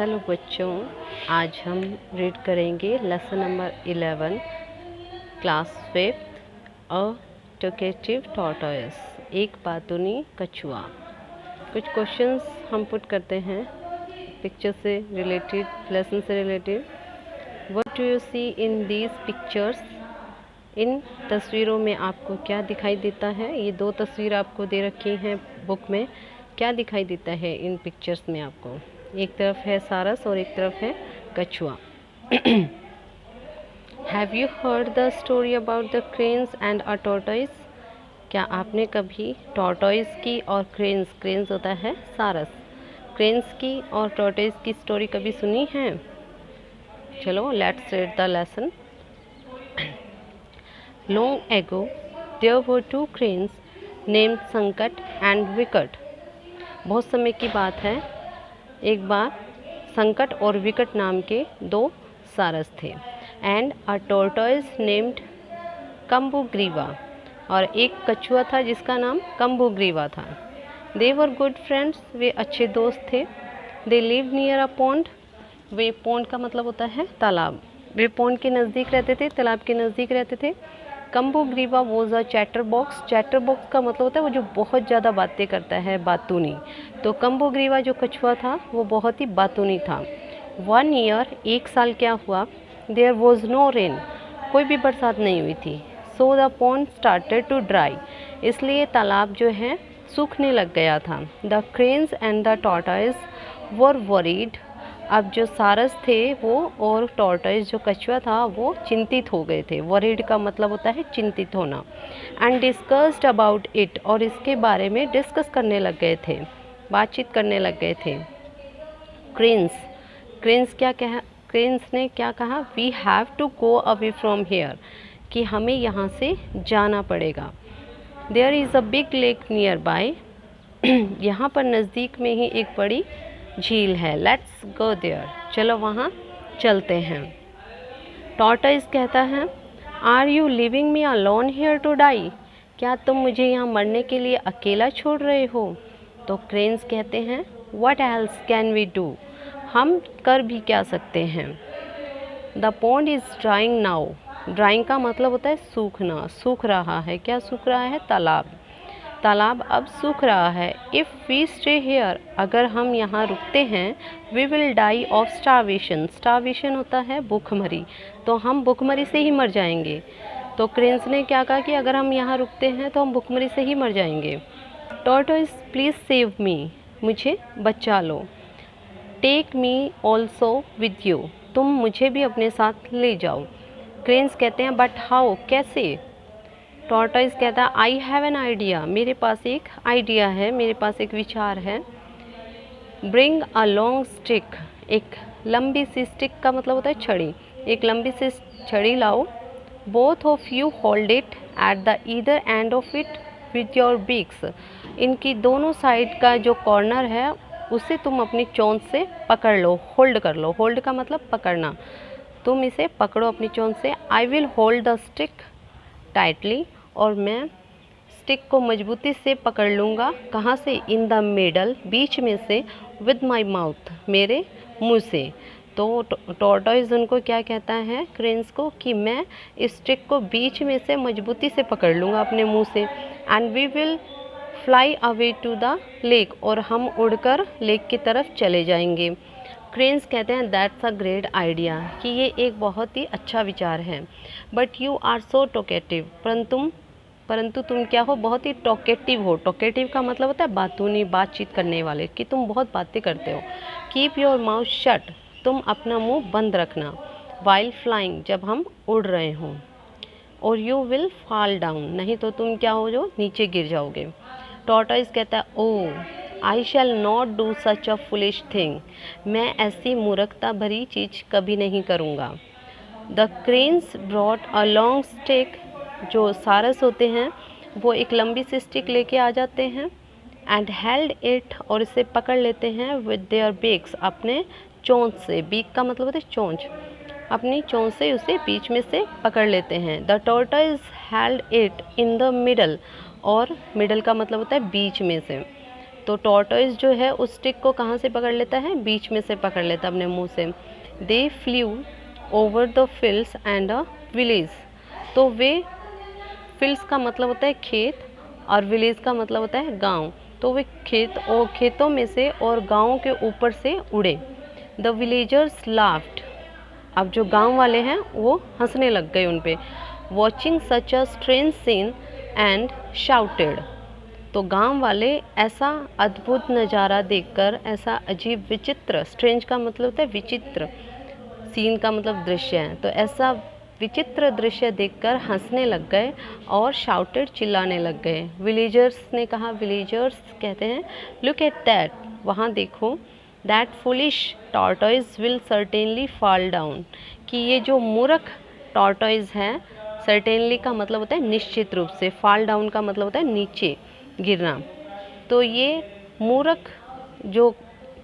Hello बच्चों, आज हम रीड करेंगे लेसन नंबर 11 क्लास 5th अ टॉकेटिव टॉर्टोइस, एक बातूनी कछुआ। कुछ क्वेश्चंस हम पुट करते हैं पिक्चर से रिलेटेड, लेसन से related. What do you see in these pictures? इन तस्वीरों में आपको क्या दिखाई देता है? ये दो तस्वीर आपको दे रखी हैं बुक में। क्या दिखाई देता है इन पिक्चर्स में आपको? एक तरफ है सारस और एक तरफ है कछुआ। Have you heard the story about the cranes and a tortoise? क्या आपने कभी टॉर्टोइस की और क्रेन्स होता है सारस, क्रेन्स की और टॉर्टोइस की स्टोरी कभी सुनी है? चलो let's read the lesson. Long ago, there were two cranes named संकट and विकट। बहुत समय की बात है, एक बार संकट और विकट नाम के दो सारस थे। एंड अ टॉर्टोइस नेम्ड कम्बुग्रीवा, और एक कछुआ था जिसका नाम कम्बुग्रीवा था। दे वर गुड फ्रेंड्स, वे अच्छे दोस्त थे। They live near a pond, way pond का मतलब होता है तालाब, वे पॉन्ड के नज़दीक रहते थे, तालाब के नज़दीक रहते थे। Kambugriva was a chatterbox, chatterbox का मतलब होता है वो जो बहुत ज़्यादा बातें करता है, बातूनी। तो कम्बुग्रीवा जो कछुआ था वो बहुत ही बातूनी था। 1 ईयर, एक साल क्या हुआ? देयर वॉज नो रेन, कोई भी बरसात नहीं हुई थी। So the pond started to dry, इसलिए तालाब जो है सूखने लग गया था। The cranes and the tortoise were worried, अब जो सारस थे वो और टॉर्टोइस जो कछुआ था वो चिंतित हो गए थे। वरीड का मतलब होता है चिंतित होना। एंड डिस्कस्ड अबाउट इट, और इसके बारे में डिस्कस करने लग गए थे, बातचीत करने लग गए थे। क्रेन्स क्या कहा? क्रेन्स ने क्या कहा? We have to go away from here, कि हमें यहाँ से जाना पड़ेगा। There is a big lake nearby, यहाँ पर नज़दीक में ही एक बड़ी झील है। लेट्स गो देयर, चलो वहाँ चलते हैं। टॉर्टोइस कहता है, are you leaving me alone here to die, क्या तुम मुझे यहाँ मरने के लिए अकेला छोड़ रहे हो? तो क्रेन्स कहते हैं, what else can we do, हम कर भी क्या सकते हैं। The pond is drying now, drying का मतलब होता है सूखना, सूख रहा है। क्या सूख रहा है? तालाब, तालाब अब सूख रहा है। इफ़ वी स्टे हेयर, अगर हम यहाँ रुकते हैं, we will die of starvation, starvation होता है भूखमरी, तो हम भूखमरी से ही मर जाएंगे। तो क्रेन्स ने क्या कहा कि अगर हम यहाँ रुकते हैं तो हम भूखमरी से ही मर जाएंगे। टॉर्टोइस प्लीज़ सेव मी, मुझे बचा लो। Take me also with you, तुम मुझे भी अपने साथ ले जाओ। क्रेन्स कहते हैं, बट हाउ, कैसे? टॉर्टोइस कहता है, आई हैव एन आइडिया, मेरे पास एक आइडिया है, मेरे पास एक विचार है। ब्रिंग अ लॉन्ग स्टिक, एक लंबी सी, स्टिक का मतलब होता है छड़ी, एक लंबी सी छड़ी लाओ। Both of you hold it at the either end of it with your beaks, इनकी दोनों साइड का जो कॉर्नर है उसे तुम अपनी चोंच से पकड़ लो, होल्ड कर लो। होल्ड का मतलब पकड़ना, तुम इसे पकड़ो अपनी चोंच से। I will hold the stick tightly, और मैं स्टिक को मजबूती से पकड़ लूँगा। कहाँ से? इन द मिडल, बीच में से। विद माई माउथ, मेरे मुँह से। तो टॉर्टोइस उनको क्या कहता है, क्रेन्स को, कि मैं इस स्टिक को बीच में से मजबूती से पकड़ लूँगा अपने मुँह से। And we will fly away to the lake, और हम उड़कर लेक की तरफ चले जाएंगे। क्रेन्स कहते हैं, दैट्स अ ग्रेट आइडिया, कि ये एक बहुत ही अच्छा विचार है। But you are so talkative, परंतु तुम क्या हो? बहुत ही टॉकेटिव हो। टॉकेटिव का मतलब होता है बातूनी, बातचीत करने वाले, कि तुम बहुत बातें करते हो। कीप योर माउथ शट, तुम अपना मुंह बंद रखना। वाइल फ्लाइंग, जब हम उड़ रहे हों। और यू विल फॉल डाउन, नहीं तो तुम क्या हो, जो नीचे गिर जाओगे। टॉर्टोइस कहता है, oh I shall not do such a foolish thing, मैं ऐसी मूर्खता भरी चीज़ कभी नहीं करूँगा। The cranes brought a long stick, जो सारस होते हैं वो एक लंबी सी स्टिक लेके आ जाते हैं। एंड हेल्ड इट, और इसे पकड़ लेते हैं। विद देयर बीक्स, अपने चोंच से। बीक का मतलब होता है चोंच, अपनी चोंच से उसे बीच में से पकड़ लेते हैं। The tortoise held it in the middle, और मिडल का मतलब होता है बीच में से। तो टॉर्टोइज जो है उस स्टिक को कहाँ से पकड़ लेता है, बीच में से पकड़ लेता है अपने मुंह से। दे flu over the fields and a village, तो वे, फील्ड्स का मतलब होता है खेत और विलेज का मतलब होता है गांव, तो वे खेतों में से और गाँव के ऊपर से उड़े। द विलेजर्स लाफ्ड, अब जो गांव वाले हैं वो हंसने लग गए उन पे। Watching such a strange scene and shouted, तो गांव वाले ऐसा अद्भुत नज़ारा देखकर, ऐसा अजीब विचित्र, स्ट्रेंज का मतलब होता है विचित्र, सीन का मतलब दृश्य है, तो ऐसा विचित्र दृश्य देखकर हंसने लग गए और शाउटेड, चिल्लाने लग गए। विलेजर्स ने कहा, विलेजर्स कहते हैं लुक एट दैट, वहाँ देखो, that foolish tortoise will certainly fall down, कि ये जो मूर्ख टॉर्टोइज है, सर्टेनली का मतलब होता है निश्चित रूप से, फॉल डाउन का मतलब होता है नीचे गिरना, तो ये मूर्ख जो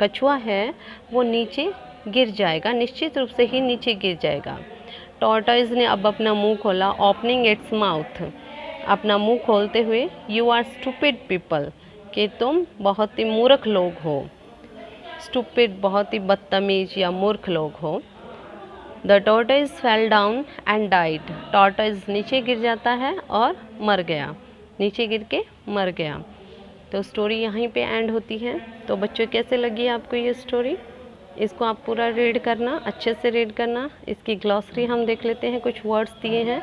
कछुआ है वो नीचे गिर जाएगा, निश्चित रूप से ही नीचे गिर जाएगा। टॉर्टोइज ने अब अपना मुंह खोला, ओपनिंग इट्स माउथ, अपना मुंह खोलते हुए, यू आर स्टूपिड पीपल, कि तुम बहुत ही मूर्ख लोग हो, स्टूपिड बहुत ही बदतमीज या मूर्ख लोग हो। The tortoise fell down and died, tortoise नीचे गिर जाता है और मर गया, नीचे गिर के मर गया। तो स्टोरी यहीं पे एंड होती है। तो बच्चों कैसे लगी आपको ये स्टोरी, इसको आप पूरा रीड करना, अच्छे से रीड करना। इसकी ग्लॉसरी हम देख लेते हैं, कुछ वर्ड्स दिए हैं।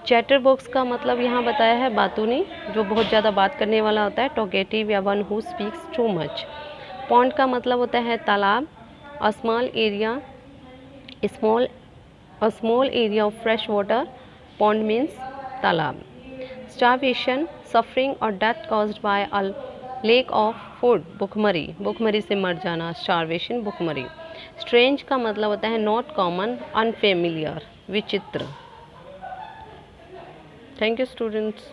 चैटर बॉक्स का मतलब यहाँ बताया है बातूनी, जो बहुत ज़्यादा बात करने वाला होता है, टॉकेटिव या one who speaks too much. Pond का मतलब होता है तालाब। A small area, small area of fresh water, pond means तालाब। स्टारवेशन, सफरिंग और death caused by a lake of food, भुखमरी, भुखमरी से मर जाना, स्टारवेशन, भुखमरी। स्ट्रेंज का मतलब होता है नॉट कॉमन, अनफेमिलियर, विचित्र। Thank you students.